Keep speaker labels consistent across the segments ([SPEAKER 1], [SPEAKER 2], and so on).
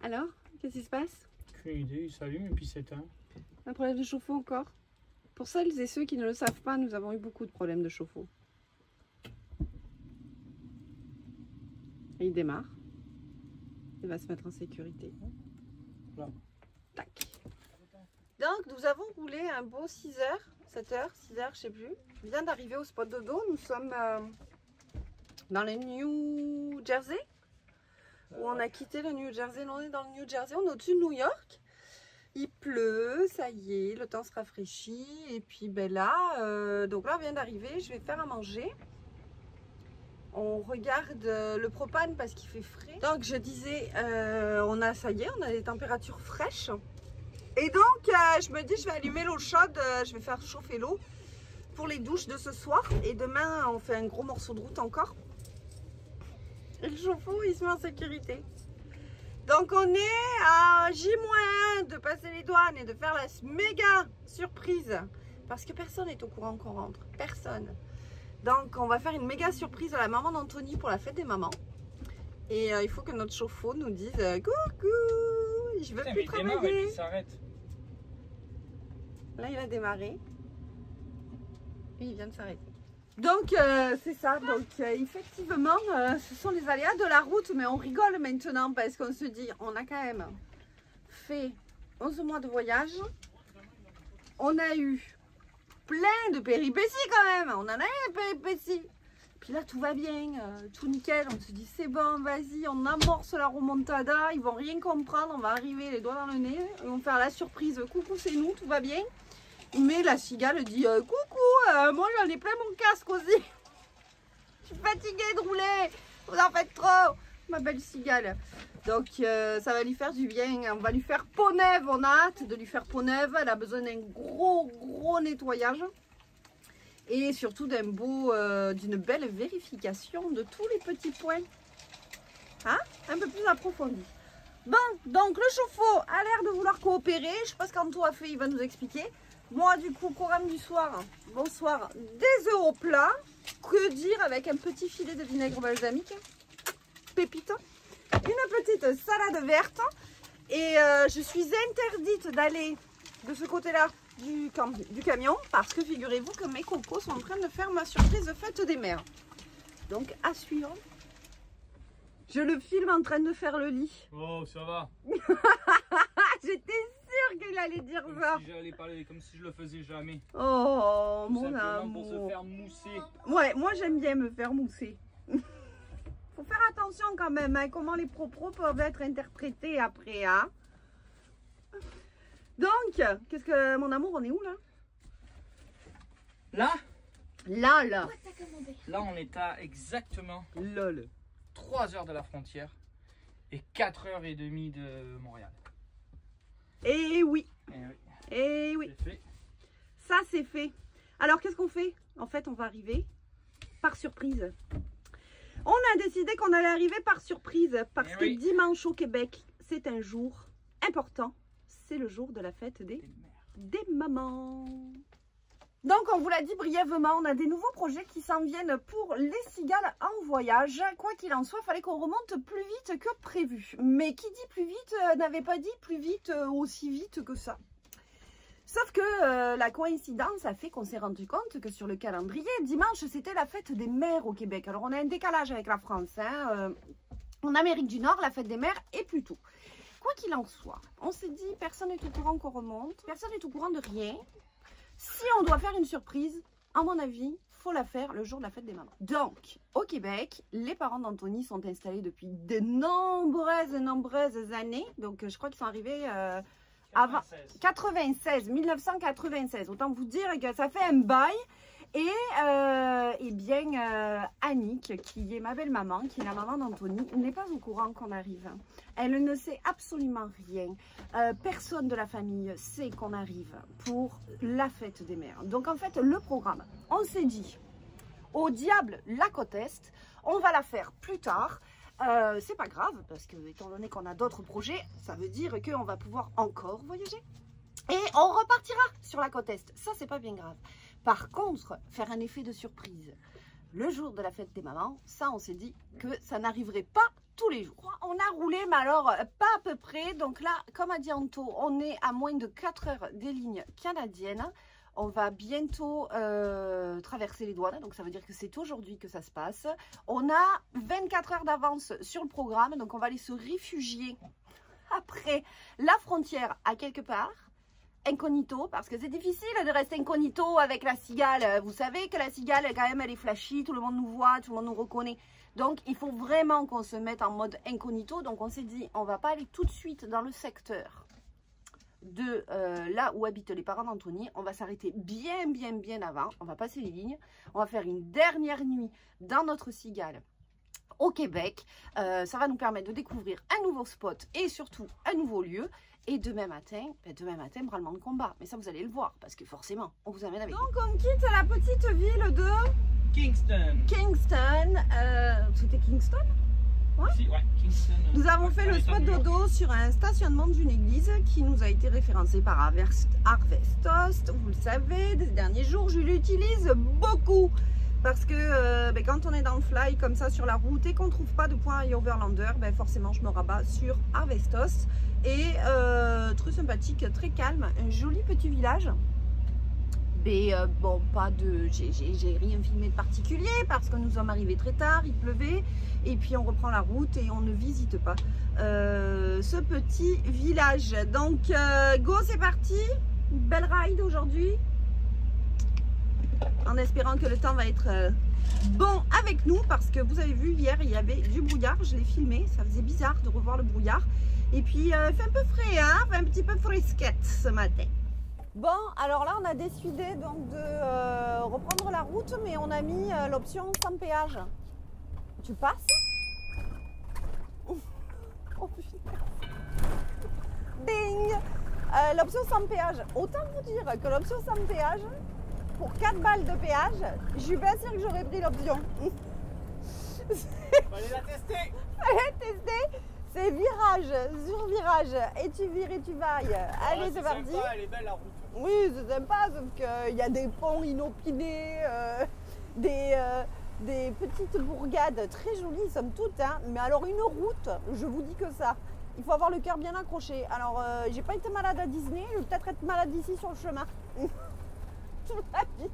[SPEAKER 1] Alors, qu'est-ce qui se passe?
[SPEAKER 2] Aucune idée, il s'allume et puis s'éteint.
[SPEAKER 1] Un problème de chauffe-eau encore? Pour celles et ceux qui ne le savent pas, nous avons eu beaucoup de problèmes de chauffe-eau. Et il démarre. Il va se mettre en sécurité.
[SPEAKER 2] Là.
[SPEAKER 1] Tac. Donc, nous avons roulé un beau 6 heures, 7 heures, 6 heures, je sais plus. Je viens d'arriver au spot dodo. Nous sommes dans le New Jersey. Où on a quitté le New Jersey. Non, on est dans le New Jersey. On est au-dessus de New York. Il pleut, ça y est, le temps se rafraîchit. Et puis ben là, donc là on vient d'arriver, je vais faire à manger. On regarde le propane parce qu'il fait frais. Donc je disais, ça y est, on a des températures fraîches. Et donc je me dis, je vais allumer l'eau chaude, je vais faire chauffer l'eau pour les douches de ce soir. Et demain, on fait un gros morceau de route encore. Et le chauffe-eau, il se met en sécurité. Donc on est à J-1 de passer les douanes et de faire la méga surprise. Parce que personne n'est au courant qu'on rentre. Personne. Donc on va faire une méga surprise à la maman d'Anthony pour la fête des mamans. Et il faut que notre chauffe-eau nous dise coucou, je veux plus travailler.
[SPEAKER 2] Il s'arrête.
[SPEAKER 1] Là il a démarré. Et il vient de s'arrêter. Donc c'est ça, donc effectivement ce sont les aléas de la route, mais on rigole maintenant parce qu'on se dit on a quand même fait 11 mois de voyage, on a eu plein de péripéties quand même, on en a eu des péripéties, puis là tout va bien, tout nickel, on se dit c'est bon, vas-y, on amorce la remontada, ils vont rien comprendre, on va arriver les doigts dans le nez, ils vont faire la surprise, coucou c'est nous, tout va bien. Mais la cigale dit coucou, moi j'en ai plein mon casque aussi. Je suis fatiguée de rouler, vous en faites trop, ma belle cigale. Donc ça va lui faire du bien, on va lui faire peau neuve, on a hâte de lui faire peau neuve. Elle a besoin d'un gros nettoyage. Et surtout d'une belle vérification de tous les petits points. Hein? Un peu plus approfondi. Bon, donc le chauffe-eau a l'air de vouloir coopérer. Je sais pas ce qu'Anto a fait, il va nous expliquer. Moi, du coup, programme du soir, bonsoir, des œufs au plat. Que dire avec un petit filet de vinaigre balsamique, pépite, une petite salade verte. Et je suis interdite d'aller de ce côté-là du camion parce que figurez-vous que mes cocos sont en train de faire ma surprise de fête des mères. Donc, à suivre. Je le filme en train de faire le lit.
[SPEAKER 2] Oh, ça va.
[SPEAKER 1] J'étais sûre qu'il allait dire ça.
[SPEAKER 2] Si j'allais parler comme si je le faisais jamais.
[SPEAKER 1] Oh,
[SPEAKER 2] Tout
[SPEAKER 1] mon
[SPEAKER 2] amour.
[SPEAKER 1] amour.
[SPEAKER 2] Pour se faire mousser.
[SPEAKER 1] Ouais, moi j'aime bien me faire mousser. Faut faire attention quand même, hein, comment les propos peuvent être interprétés après. Hein. Donc, qu'est-ce que mon amour, on est où là?
[SPEAKER 2] Là,
[SPEAKER 1] Là.
[SPEAKER 2] là, on est à exactement
[SPEAKER 1] Lol.
[SPEAKER 2] 3 heures de la frontière et 4h30 de Montréal.
[SPEAKER 1] Et oui.
[SPEAKER 2] Et oui,
[SPEAKER 1] Et oui.
[SPEAKER 2] c'est fait.
[SPEAKER 1] Ça, c'est fait. Alors, qu'est-ce qu'on fait? En fait, on va arriver par surprise. On a décidé qu'on allait arriver par surprise parce
[SPEAKER 2] Eh
[SPEAKER 1] que
[SPEAKER 2] oui.
[SPEAKER 1] dimanche au Québec, c'est un jour important. C'est le jour de la fête des mamans. Donc, on vous l'a dit brièvement, on a des nouveaux projets qui s'en viennent pour les cigales en voyage. Quoi qu'il en soit, il fallait qu'on remonte plus vite que prévu. Mais qui dit plus vite n'avait pas dit plus vite aussi vite que ça. Sauf que la coïncidence a fait qu'on s'est rendu compte que sur le calendrier, dimanche, c'était la fête des mères au Québec. Alors, on a un décalage avec la France. Hein. En Amérique du Nord, la fête des mères est plus tôt. Quoi qu'il en soit, on s'est dit, personne n'est au courant qu'on remonte. Personne n'est au courant de rien. Si on doit faire une surprise, à mon avis, faut la faire le jour de la fête des mamans. Donc, au Québec, les parents d'Anthony sont installés depuis de nombreuses années. Donc, je crois qu'ils sont arrivés... avant 1996. Autant vous dire que ça fait un bail. Et bien, Annick, qui est ma belle-maman, qui est la maman d'Anthony, n'est pas au courant qu'on arrive. Elle ne sait absolument rien. Personne de la famille sait qu'on arrive pour la fête des mères. Donc, en fait, le programme, on s'est dit, au diable la côte Est, on va la faire plus tard. C'est pas grave, parce que étant donné qu'on a d'autres projets, ça veut dire qu'on va pouvoir encore voyager. Et on repartira sur la côte Est. Ça, c'est pas bien grave. Par contre, faire un effet de surprise le jour de la fête des mamans, ça, on s'est dit que ça n'arriverait pas tout tous les jours. On a roulé, mais alors pas à peu près. Donc là, comme a dit Anto, on est à moins de 4 heures des lignes canadiennes. On va bientôt traverser les douanes, donc ça veut dire que c'est aujourd'hui que ça se passe. On a 24 heures d'avance sur le programme, donc on va aller se réfugier après la frontière à quelque part, incognito, parce que c'est difficile de rester incognito avec la cigale. Vous savez que la cigale, quand même, elle est flashy, tout le monde nous voit, tout le monde nous reconnaît. Donc il faut vraiment qu'on se mette en mode incognito. Donc on s'est dit, on va pas aller tout de suite dans le secteur de là où habitent les parents d'Anthony. On va s'arrêter bien avant. On va passer les lignes. On va faire une dernière nuit dans notre cigale au Québec. Ça va nous permettre de découvrir un nouveau spot et surtout un nouveau lieu. Et demain matin, branlement de combat. Mais ça, vous allez le voir parce que forcément, on vous amène avec. Donc, on quitte la petite ville de
[SPEAKER 2] Kingston.
[SPEAKER 1] C'était Kingston? Ouais.
[SPEAKER 2] Si, ouais, Kingston.
[SPEAKER 1] Nous avons fait le spot dodo sur un stationnement d'une église qui nous a été référencé par Harvest Toast. Vous le savez, ces derniers jours, je l'utilise beaucoup. Parce que quand on est dans le fly comme ça sur la route et qu'on ne trouve pas de point à Overlander, forcément je me rabats sur Harvest Toast. Et très sympathique, très calme, un joli petit village. Mais bon, pas de, j'ai rien filmé de particulier parce que nous sommes arrivés très tard, il pleuvait. Et puis on reprend la route et on ne visite pas ce petit village. Donc go, c'est parti, une belle ride aujourd'hui. En espérant que le temps va être bon avec nous parce que vous avez vu hier il y avait du brouillard, je l'ai filmé, ça faisait bizarre de revoir le brouillard. Et puis il fait un peu frais, hein, fait un petit peu frisquette ce matin. Bon, alors là on a décidé donc de reprendre la route, mais on a mis l'option sans péage. Tu passes? Oh putain. Ding. L'option sans péage. Autant vous dire que l'option sans péage, pour 4 balles de péage, je suis pas sûre que j'aurais pris l'option.
[SPEAKER 2] Fallait la tester.
[SPEAKER 1] Fallait tester. C'est virage sur virage. Et tu vires et tu vailles. Allez, c'est parti.
[SPEAKER 2] Sympa, elle est belle la route.
[SPEAKER 1] Oui, c'est sympa, sauf qu'il y a des ponts inopinés, des petites bourgades très jolies, somme toute. Hein. Mais alors, une route, je vous dis que ça. Il faut avoir le cœur bien accroché. Alors, j'ai pas été malade à Disney, je vais peut-être être malade ici sur le chemin. Tout va bien.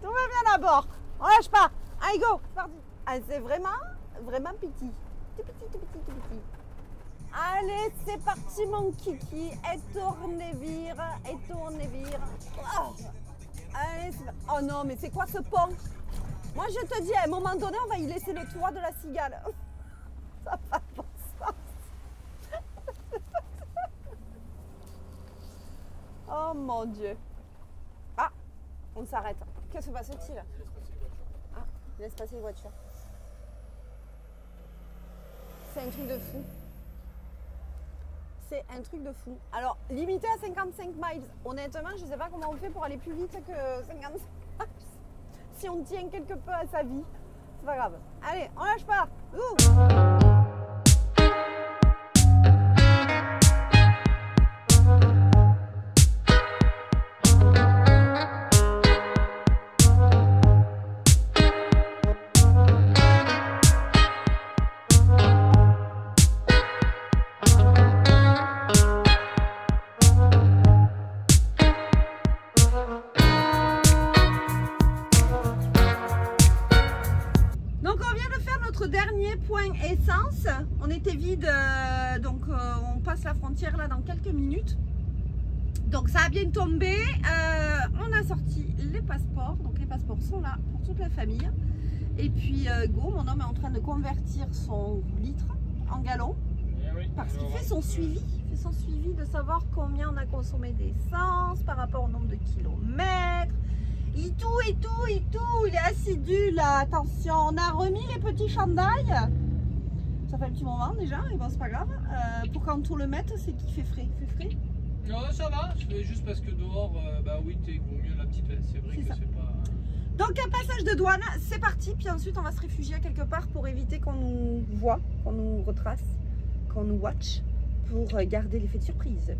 [SPEAKER 1] Tout va bien d'abord. On lâche pas. Allez, go, c'est parti. Ah, c'est vraiment petit. Tout petit. Allez, c'est parti mon kiki. Et tournez vire. Oh. Allez, oh non, mais c'est quoi ce pont? Moi, je te dis, à un moment donné, on va y laisser le toit de la cigale. Ça va pas bon sens. Oh mon Dieu. Ah, on s'arrête. Que se passe-t-il? Ah, laisse passer les voitures. C'est un truc de fou. C'est un truc de fou. Alors, limité à 55 miles. Honnêtement, je ne sais pas comment on fait pour aller plus vite que 55 miles. Si on tient quelque peu à sa vie, c'est pas grave. Allez, on lâche pas. Dernier point essence, on était vide, donc on passe la frontière là dans quelques minutes, donc ça a bien tombé. On a sorti les passeports, donc les passeports sont là pour toute la famille. Et puis Go, mon homme est en train de convertir son litre en gallon parce qu'il fait son suivi, de savoir combien on a consommé d'essence par rapport au nombre de kilomètres. Il est assidu là, attention, on a remis les petits chandails, ça fait un petit moment déjà, et bon c'est pas grave, pour quand on le mette, c'est qu'il fait frais,
[SPEAKER 2] Non, ça va, c'est juste parce que dehors, bah oui, il vaut mieux la petite veste, c'est vrai que c'est pas...
[SPEAKER 1] Donc un passage de douane, c'est parti, puis ensuite on va se réfugier à quelque part pour éviter qu'on nous voit, qu'on nous retrace, qu'on nous watch, pour garder l'effet de surprise.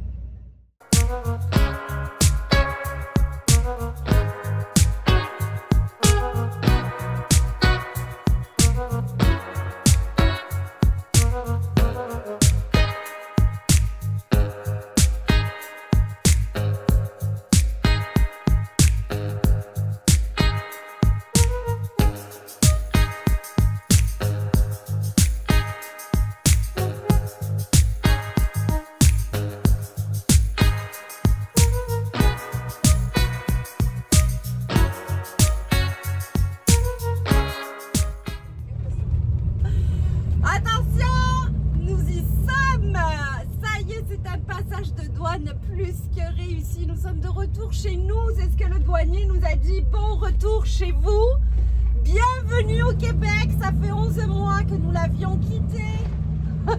[SPEAKER 1] One plus que réussi. Nous sommes de retour chez nous. C'est ce que le douanier nous a dit. Bon retour chez vous. Bienvenue au Québec. Ça fait 11 mois que nous l'avions quitté.
[SPEAKER 2] Un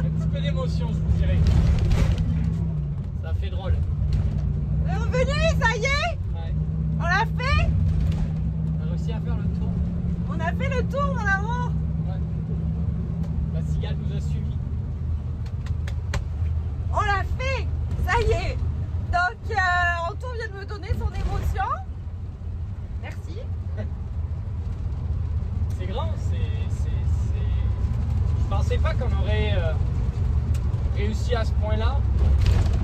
[SPEAKER 2] petit peu d'émotion, je vous dirais. Ça fait drôle.
[SPEAKER 1] On est revenu, ça y est?
[SPEAKER 2] Ouais.
[SPEAKER 1] On l'a fait?
[SPEAKER 2] On a réussi à faire le tour.
[SPEAKER 1] On a fait le tour, mon amour.
[SPEAKER 2] Ouais. La cigale nous a suivis.
[SPEAKER 1] On l'a fait. Ça y est. Donc, Antoine vient de me donner son émotion. Merci.
[SPEAKER 2] C'est grand, Je pensais pas qu'on aurait réussi à ce point-là.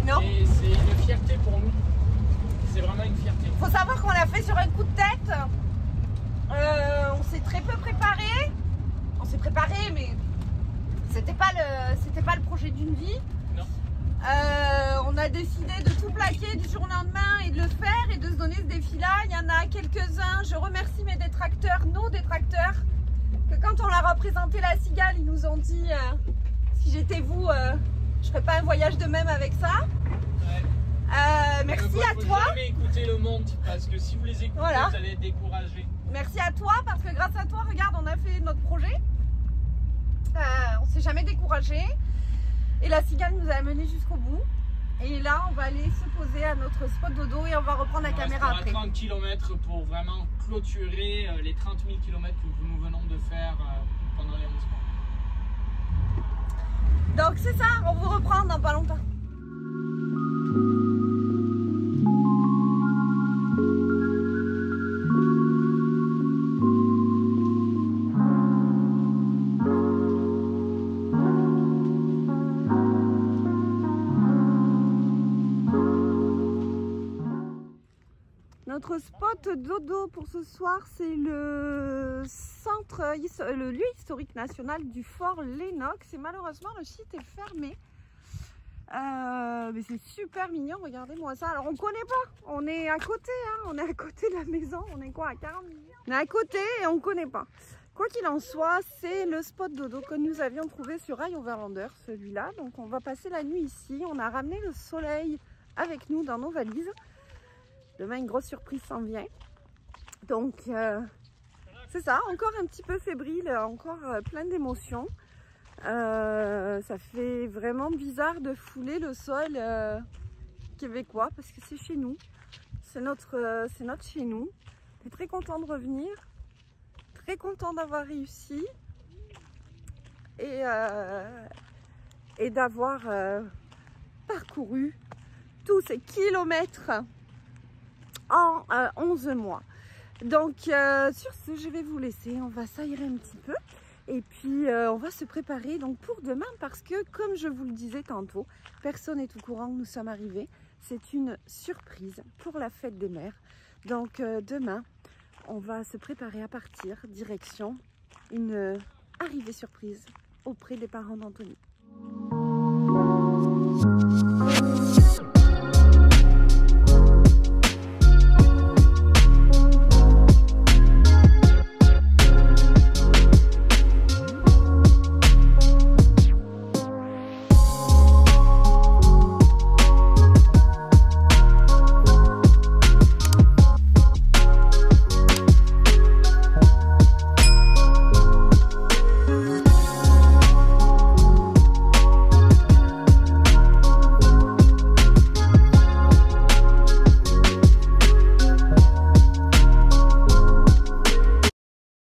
[SPEAKER 1] Non.
[SPEAKER 2] Et c'est une fierté pour nous. C'est vraiment une fierté.
[SPEAKER 1] Faut savoir qu'on l'a fait sur un coup de tête. On s'est très peu préparé. On s'est préparé, mais c'était pas le projet d'une vie.
[SPEAKER 2] Non.
[SPEAKER 1] On a décidé de tout plaquer du jour au lendemain et de le faire et de se donner ce défi-là. Il y en a quelques-uns. Je remercie mes détracteurs, nos détracteurs, que quand on leur a présenté la cigale, ils nous ont dit si j'étais vous, je ferais pas un voyage de même avec ça.
[SPEAKER 2] Ouais.
[SPEAKER 1] Merci à toi.
[SPEAKER 2] Jamais écouter le monde parce que si vous les écoutez,
[SPEAKER 1] Voilà.
[SPEAKER 2] vous allez être découragés.
[SPEAKER 1] Merci à toi parce que grâce à toi, regarde, on a fait notre projet. On s'est jamais découragé. Et la cigale nous a amenés jusqu'au bout. Et là, on va aller se poser à notre spot dodo et on va reprendre la caméra après.
[SPEAKER 2] 30 km pour vraiment clôturer les 30 000 km que nous venons de faire pendant les 11 mois.
[SPEAKER 1] Donc c'est ça, on vous reprend dans pas longtemps. Notre spot dodo pour ce soir, c'est le le lieu historique national du Fort Lennox. Et malheureusement, le site est fermé. Mais c'est super mignon, regardez-moi ça. Alors on connaît pas, on est à côté, hein, on est à côté de la maison. On est quoi, à 40 minutes? On est à côté et on connaît pas. Quoi qu'il en soit, c'est le spot dodo que nous avions trouvé sur Rail Overlander, celui-là. Donc on va passer la nuit ici. On a ramené le soleil avec nous dans nos valises. Demain, une grosse surprise s'en vient. Donc, c'est ça, encore un petit peu fébrile, encore plein d'émotions. Ça fait vraiment bizarre de fouler le sol québécois parce que c'est chez nous. C'est notre chez nous. On est très content de revenir. Très content d'avoir réussi. Et d'avoir parcouru tous ces kilomètres en 11 mois. Donc sur ce, je vais vous laisser, on va s'aérer un petit peu et puis on va se préparer donc pour demain parce que comme je vous le disais tantôt, personne n'est au courant que nous sommes arrivés. C'est une surprise pour la fête des mères. Donc demain, on va se préparer à partir direction une arrivée surprise auprès des parents d'Anthony.